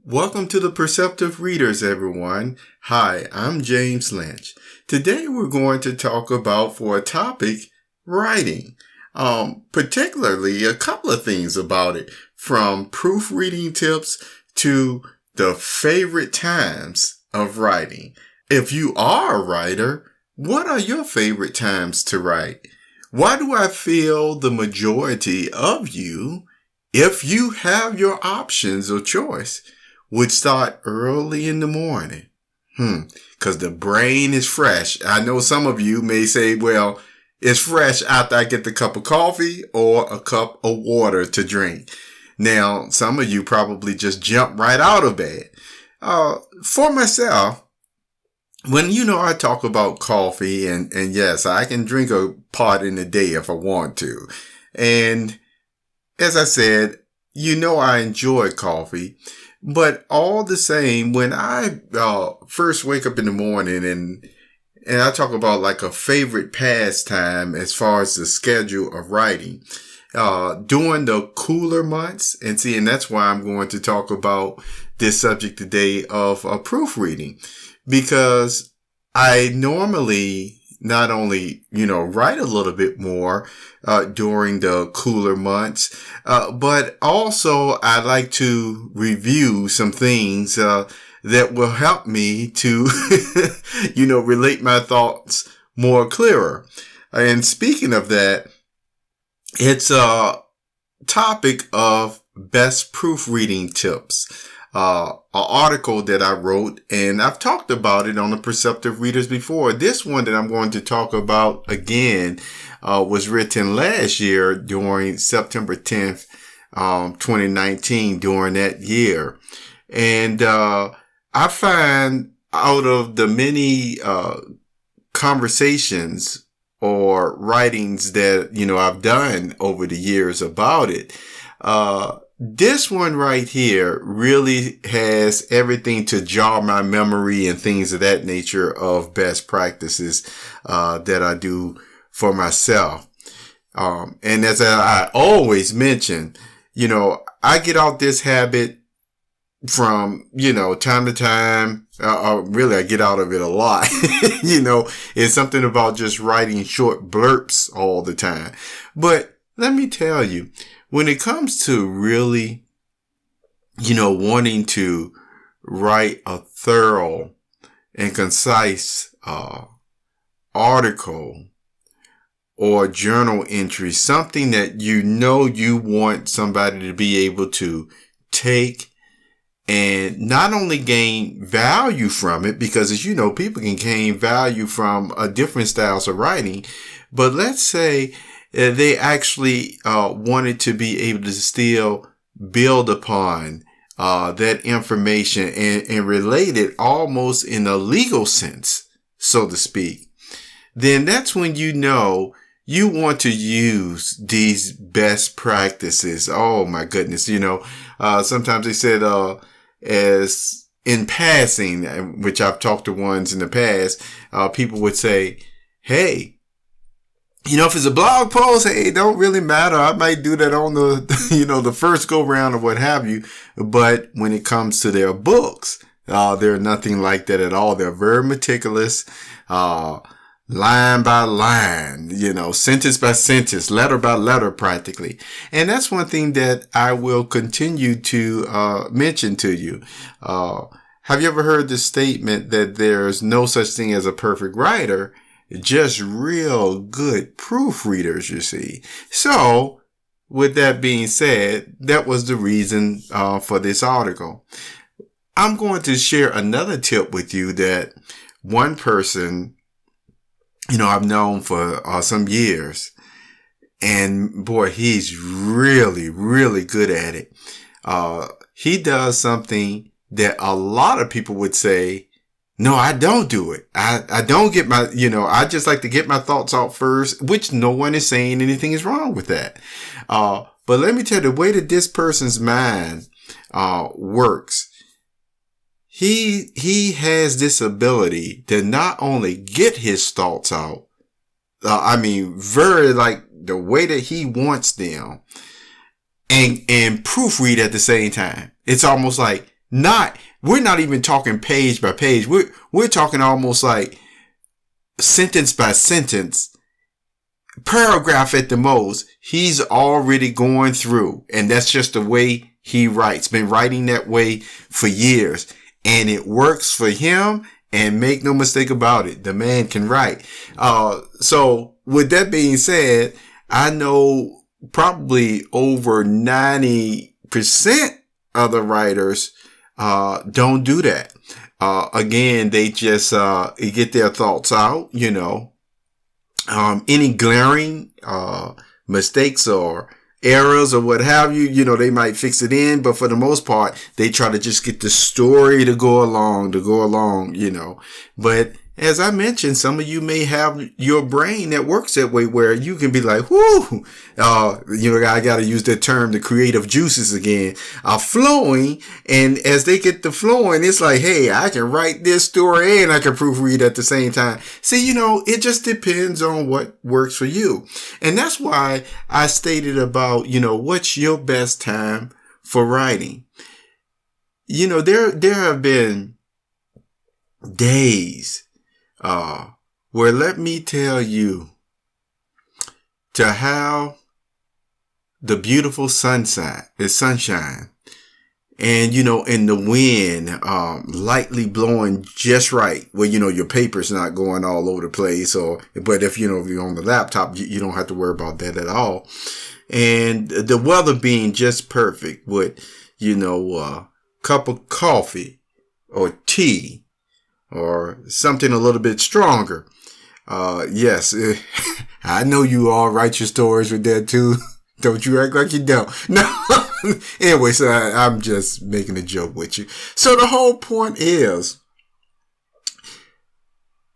Welcome to the Perceptive Readers, everyone. Hi, I'm James Lynch. Today we're going to talk about, for a topic, writing. Particularly a couple of things about it, from proofreading tips to the favorite times of writing. If you are a writer, what are your favorite times to write? Why do I feel the majority of you, if you have your options of choice, would start early in the morning? Because the brain is fresh. I know some of you may say, well, it's fresh after I get the cup of coffee or a cup of water to drink. Now, some of you probably just jump right out of bed. For myself, when I talk about coffee, and yes, I can drink a pot in a day if I want to. And as I said, I enjoy coffee. But all the same, when I first wake up in the morning and I talk about like a favorite pastime as far as the schedule of writing, during the cooler months, and that's why I'm going to talk about this subject today of proofreading, because I normally not only, write a little bit more during the cooler months, but also I like to review some things that will help me to, relate my thoughts more clearer. And speaking of that, it's a topic of best proofreading tips. An article that I wrote, and I've talked about it on the Perceptive Readers before. This one that I'm going to talk about again was written last year during September 10th, 2019, during that year. And I find out of the many conversations or writings that, I've done over the years about it, this one right here really has everything to jar my memory and things of that nature of best practices that I do for myself. And as I always mention, I get out this habit from, time to time. Really, I get out of it a lot. It's something about just writing short blurts all the time. But let me tell you, when it comes to really, wanting to write a thorough and concise article or journal entry, something that you want somebody to be able to take and not only gain value from it, because as you know, people can gain value from different styles of writing, but let's say they actually wanted to be able to still build upon that information and relate it almost in a legal sense, so to speak. Then that's when you want to use these best practices. Oh my goodness. Sometimes they said as in passing, which I've talked to ones in the past, people would say, hey, if it's a blog post, hey, it don't really matter. I might do that on the, the first go round or what have you. But when it comes to their books, they're nothing like that at all. They're very meticulous, line by line, sentence by sentence, letter by letter, practically. And that's one thing that I will continue to, mention to you. Have you ever heard the statement that there's no such thing as a perfect writer? Just real good proofreaders, you see. So, with that being said, that was the reason for this article. I'm going to share another tip with you that one person, I've known for some years. And boy, he's really, really good at it. He does something that a lot of people would say, no, I don't do it. I don't get my, I just like to get my thoughts out first, which no one is saying anything is wrong with that. But let me tell you, the way that this person's mind, works, he has this ability to not only get his thoughts out, very like the way that he wants them, and proofread at the same time. It's almost like We're not even talking page by page. We're talking almost like sentence by sentence, paragraph at the most. He's already going through, and that's just the way he writes. Been writing that way for years, and it works for him. And make no mistake about it, the man can write. So with that being said, I know probably over 90% of the writers don't do that. Again, they just get their thoughts out, any glaring mistakes or errors or what have you, they might fix it in, but for the most part, they try to just get the story to go along, But as I mentioned, some of you may have your brain that works that way where you can be like, whoo, I got to use that term, the creative juices again, are flowing. And as they get to flowing, it's like, hey, I can write this story and I can proofread at the same time. See, it just depends on what works for you. And that's why I stated about, what's your best time for writing? There have been days where, let me tell you, to have the beautiful sunshine and, and the wind, lightly blowing just right where, your paper's not going all over the place but if you're on the laptop, you don't have to worry about that at all. And the weather being just perfect with, a cup of coffee or tea, or something a little bit stronger. Yes, I know you all write your stories with that too. Don't you act like you don't. No. Anyway, so I'm just making a joke with you. So the whole point is,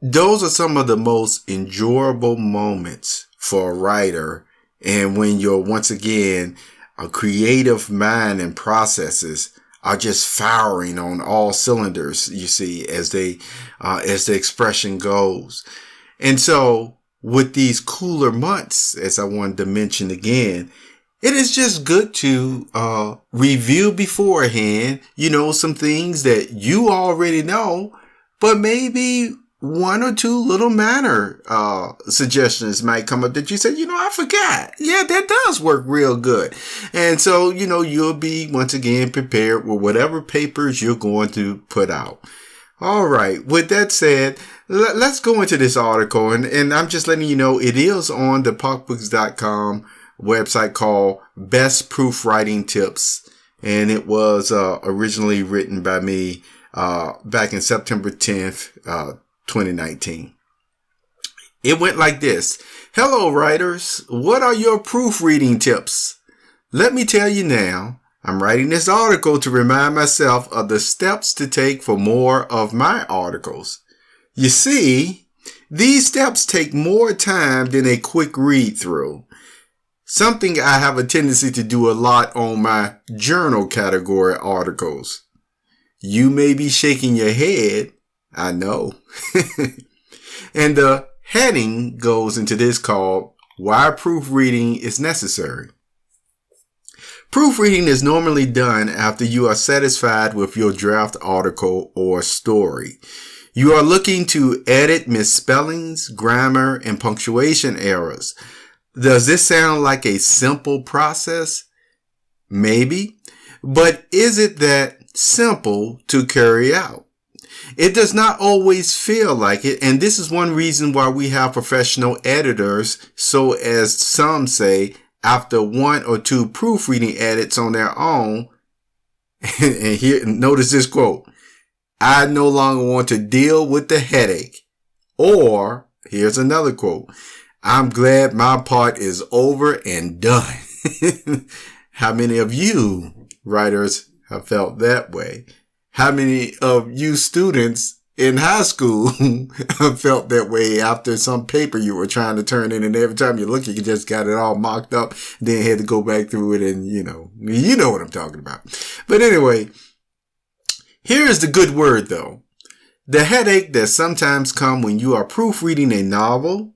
those are some of the most enjoyable moments for a writer. And when you're, once again, a creative mind and processes are just firing on all cylinders, you see, as the expression goes. And so with these cooler months, as I wanted to mention again, it is just good to review beforehand, some things that you already know, but maybe one or two little minor suggestions might come up that you say, I forgot. Yeah, that does work real good. And so, you'll be once again prepared with whatever papers you're going to put out. All right. With that said, let's go into this article. And I'm just letting you know it is on the POCbooks.com website called Best Proofreading Tips. And it was originally written by me back in September 10th, 2019. It went like this. Hello, writers. What are your proofreading tips? Let me tell you now. I'm writing this article to remind myself of the steps to take for more of my articles. You see, these steps take more time than a quick read through. Something I have a tendency to do a lot on my journal category articles. You may be shaking your head. I know. And the heading goes into this called Why Proofreading is Necessary. Proofreading is normally done after you are satisfied with your draft article or story. You are looking to edit misspellings, grammar, and punctuation errors. Does this sound like a simple process? Maybe. But is it that simple to carry out? It does not always feel like it, and this is one reason why we have professional editors, so as some say, after one or two proofreading edits on their own, and here, notice this quote, I no longer want to deal with the headache. Or, here's another quote, I'm glad my part is over and done. How many of you writers have felt that way? How many of you students in high school felt that way after some paper you were trying to turn in, and every time you look, you just got it all mocked up, then had to go back through it, and you know what I'm talking about. But anyway, here is the good word though. The headache that sometimes comes when you are proofreading a novel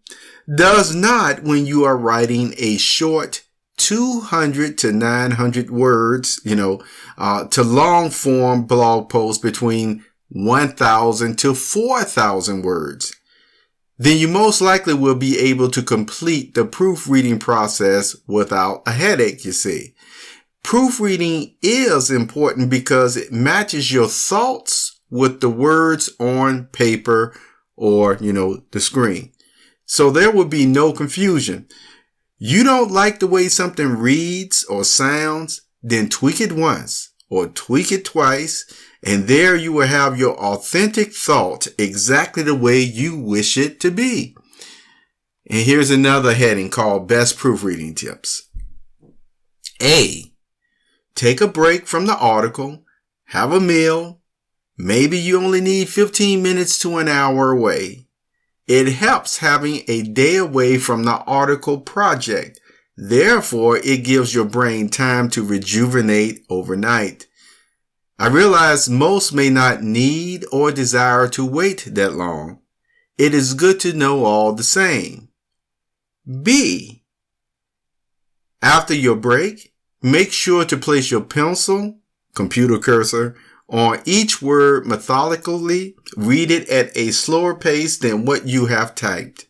does not when you are writing a short 200 to 900 words, to long form blog posts between 1,000 to 4,000 words. Then you most likely will be able to complete the proofreading process without a headache, you see. Proofreading is important because it matches your thoughts with the words on paper or, the screen. So there will be no confusion. You don't like the way something reads or sounds, then tweak it once or tweak it twice, and there you will have your authentic thought exactly the way you wish it to be. And here's another heading called Best Proofreading Tips. A, take a break from the article, have a meal. Maybe you only need 15 minutes to an hour away. It helps having a day away from the article project. Therefore, it gives your brain time to rejuvenate overnight. I realize most may not need or desire to wait that long. It is good to know all the same. B, after your break, make sure to place your pencil, computer cursor, on each word methodically. Read it at a slower pace than what you have typed.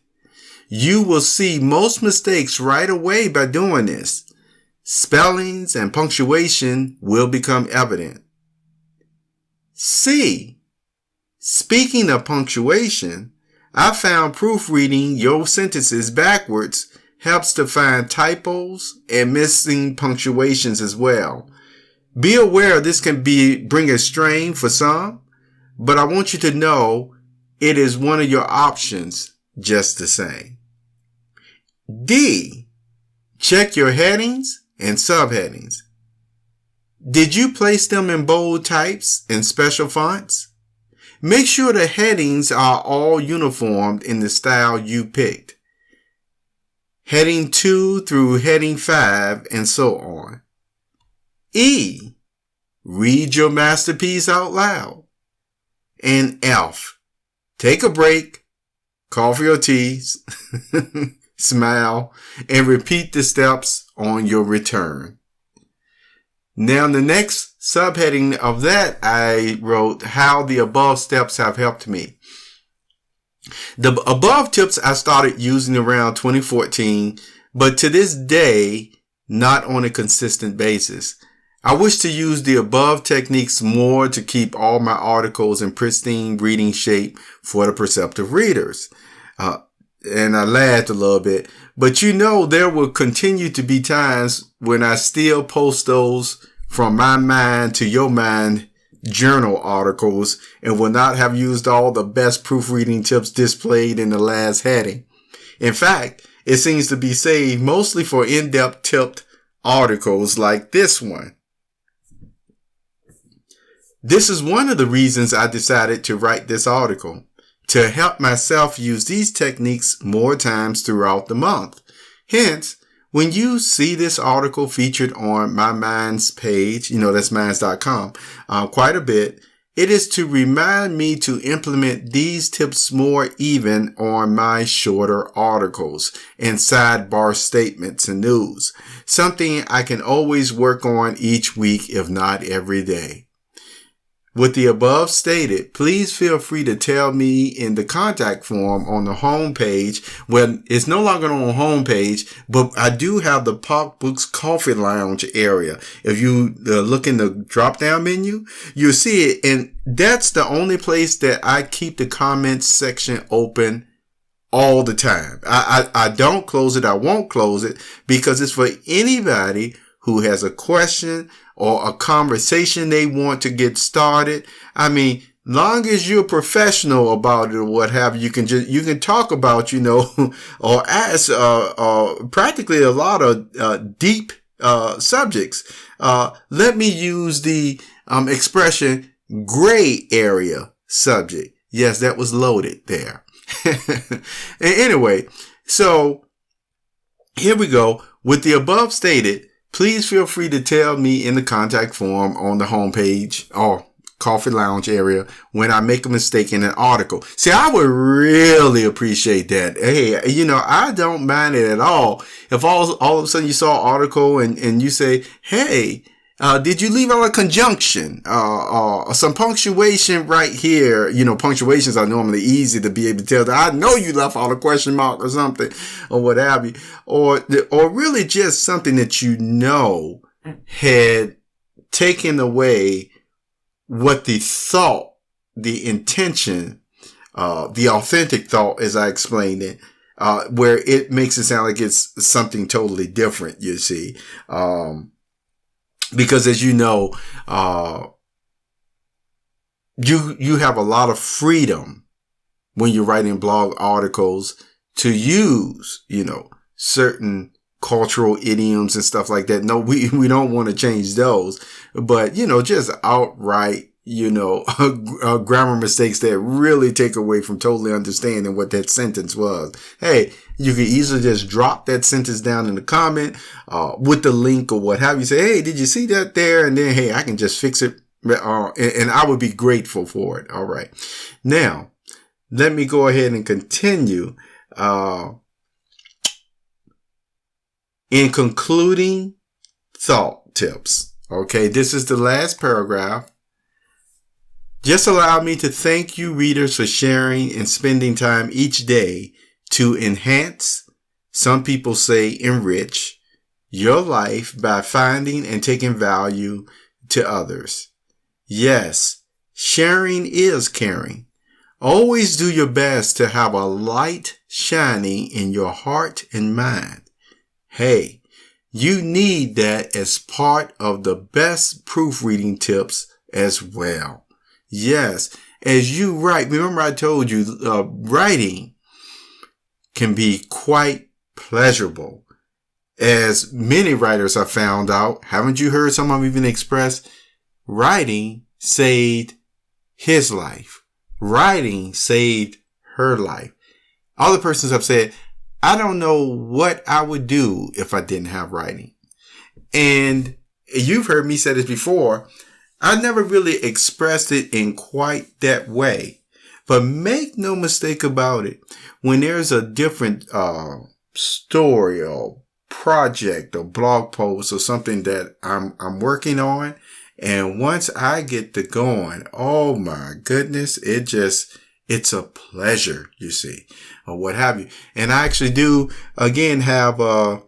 You will see most mistakes right away by doing this. Spellings and punctuation will become evident. C, speaking of punctuation, I found proofreading your sentences backwards helps to find typos and missing punctuations as well. Be aware this can bring a strain for some, but I want you to know it is one of your options just the same. D, check your headings and subheadings. Did you place them in bold types and special fonts? Make sure the headings are all uniformed in the style you picked. Heading 2 through heading 5 and so on. E, read your masterpiece out loud. And F, take a break, coffee or tea, smile, and repeat the steps on your return. Now, the next subheading of that, I wrote how the above steps have helped me. The above tips I started using around 2014, but to this day, not on a consistent basis. I wish to use the above techniques more to keep all my articles in pristine reading shape for the perceptive readers. And I laughed a little bit, but there will continue to be times when I still post those from my mind to your mind journal articles and will not have used all the best proofreading tips displayed in the last heading. In fact, it seems to be saved mostly for in-depth tipped articles like this one. This is one of the reasons I decided to write this article, to help myself use these techniques more times throughout the month. Hence, when you see this article featured on my Minds page, that's minds.com, quite a bit, it is to remind me to implement these tips more even on my shorter articles and sidebar statements and news, something I can always work on each week, if not every day. With the above stated, please feel free to tell me in the contact form on the home page. Well, it's no longer on the home page, but I do have the Pop Books Coffee Lounge area. If you look in the drop down menu, you'll see it. And that's the only place that I keep the comments section open all the time. I don't close it. I won't close it because it's for anybody who has a question or a conversation they want to get started. I mean, long as you're professional about it or what have you, you can talk about, or ask, practically a lot of, deep, subjects. Let me use the, expression gray area subject. Yes, that was loaded there. Anyway, so here we go. With the above stated, please feel free to tell me in the contact form on the homepage or coffee lounge area when I make a mistake in an article. See, I would really appreciate that. Hey, I don't mind it at all. If all of a sudden you saw an article and you say, hey, did you leave out a conjunction, some punctuation right here? Punctuations are normally easy to be able to tell that I know you left out a question mark or something or what have you, or really just something that had taken away what the thought, the intention, the authentic thought, as I explained it, where it makes it sound like it's something totally different, you see. Because as you know, you have a lot of freedom when you're writing blog articles to use, certain cultural idioms and stuff like that. No, we don't want to change those, but, just outright, grammar mistakes that really take away from totally understanding what that sentence was. Hey, you can easily just drop that sentence down in the comment, with the link or what have you. Say, hey, did you see that there? And then, hey, I can just fix it. And I would be grateful for it. All right. Now, let me go ahead and continue. In concluding thought tips. Okay. This is the last paragraph. Just allow me to thank you readers for sharing and spending time each day to enhance, some people say enrich, your life by finding and taking value to others. Yes, sharing is caring. Always do your best to have a light shining in your heart and mind. Hey, you need that as part of the best proofreading tips as well. Yes, as you write, remember I told you, writing can be quite pleasurable. As many writers have found out, haven't you heard some of them even express, writing saved his life. Writing saved her life. Other persons have said, I don't know what I would do if I didn't have writing. And you've heard me say this before. I never really expressed it in quite that way. But make no mistake about it. When there's a different story or project or blog post or something that I'm working on, and once I get to going, oh my goodness, it's a pleasure, you see, or what have you. And I actually do again have a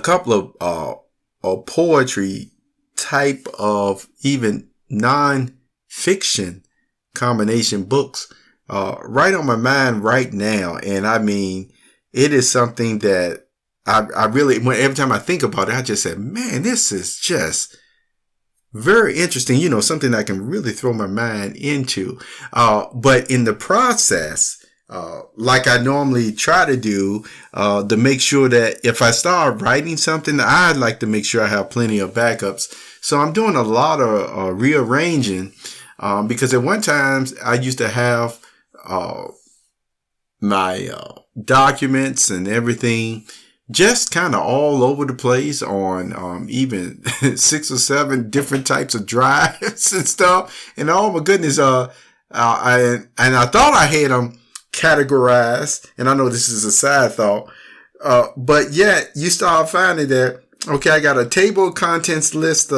couple of poetry type of even non-fiction combination books right on my mind right now. And I mean, it is something that I really, every time I think about it, I just said, man, this is just very interesting. Something I can really throw my mind into. But in the process, like I normally try to do, to make sure that if I start writing something, I'd like to make sure I have plenty of backups. So I'm doing a lot of rearranging, because at one time I used to have, my, documents and everything just kind of all over the place on, even 6 or 7 different types of drives and stuff. And oh my goodness, I thought I had them categorized, and I know this is a side thought, but yet you start finding that, okay, I got a table of contents list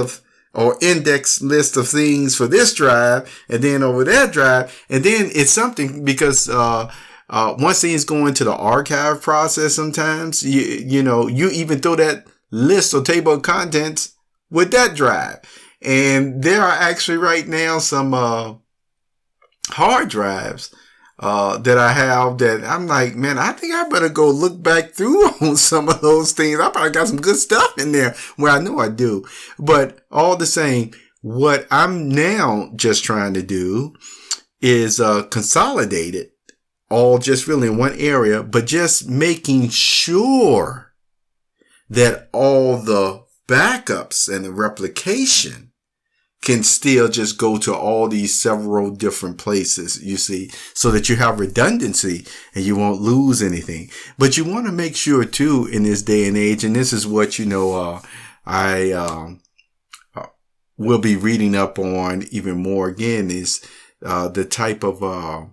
or index list of things for this drive, and then over that drive, and then it's something because, once things go into the archive process, sometimes you even throw that list or table of contents with that drive. And there are actually right now some, hard drives, that I have that I'm like, man, I think I better go look back through on some of those things. I probably got some good stuff in there. Well, I know I do, but all the same, what I'm now just trying to do is, consolidate it all just really in one area, but just making sure that all the backups and the replication can still just go to all these several different places, you see, so that you have redundancy and you won't lose anything. But you want to make sure too, in this day and age, and this is what, we'll be reading up on even more again is the type of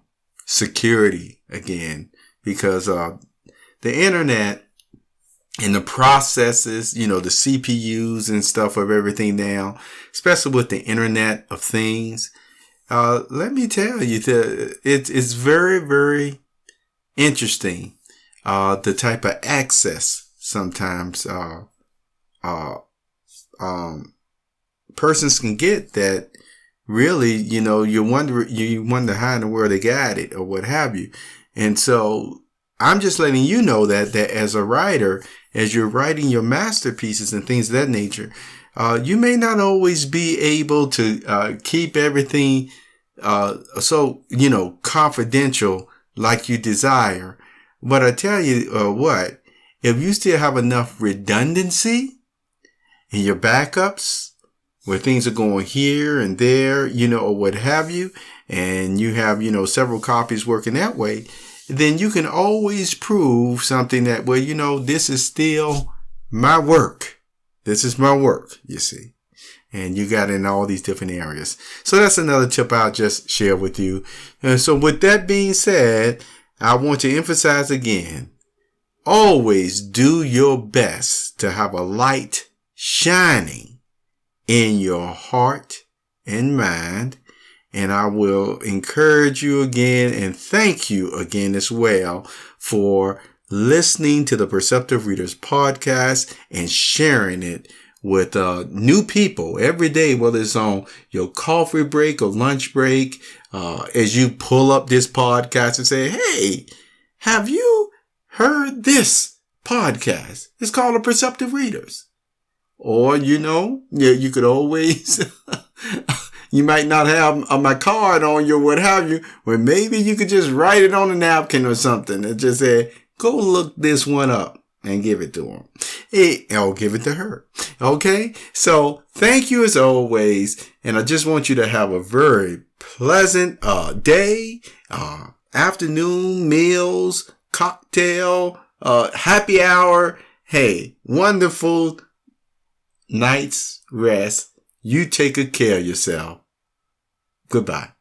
security again, because the internet and the processes, the CPUs and stuff of everything now, especially with the Internet of Things. Let me tell you that it's very, very interesting. The type of access sometimes, persons can get that really, you wonder how in the world they got it or what have you. And so I'm just letting you know that as a writer, as you're writing your masterpieces and things of that nature, you may not always be able to keep everything so confidential like you desire. But I tell you what, if you still have enough redundancy in your backups, where things are going here and there, or what have you, and you have, several copies working that way, then you can always prove something that, this is still my work. This is my work, you see. And you got it in all these different areas. So that's another tip I'll just share with you. And so with that being said, I want to emphasize again, always do your best to have a light shining in your heart and mind. And I will encourage you again and thank you again as well for listening to the Perceptive Readers podcast and sharing it with new people every day, whether it's on your coffee break or lunch break, as you pull up this podcast and say, hey, have you heard this podcast? It's called the Perceptive Readers. Or, you could always, you might not have my card on you or what have you, but maybe you could just write it on a napkin or something and just say, go look this one up and give it to them. Or give it to her. Okay? So thank you as always. And I just want you to have a very pleasant day, afternoon, meals, cocktail, happy hour. Hey, wonderful night's rest. You take good care of yourself. Goodbye.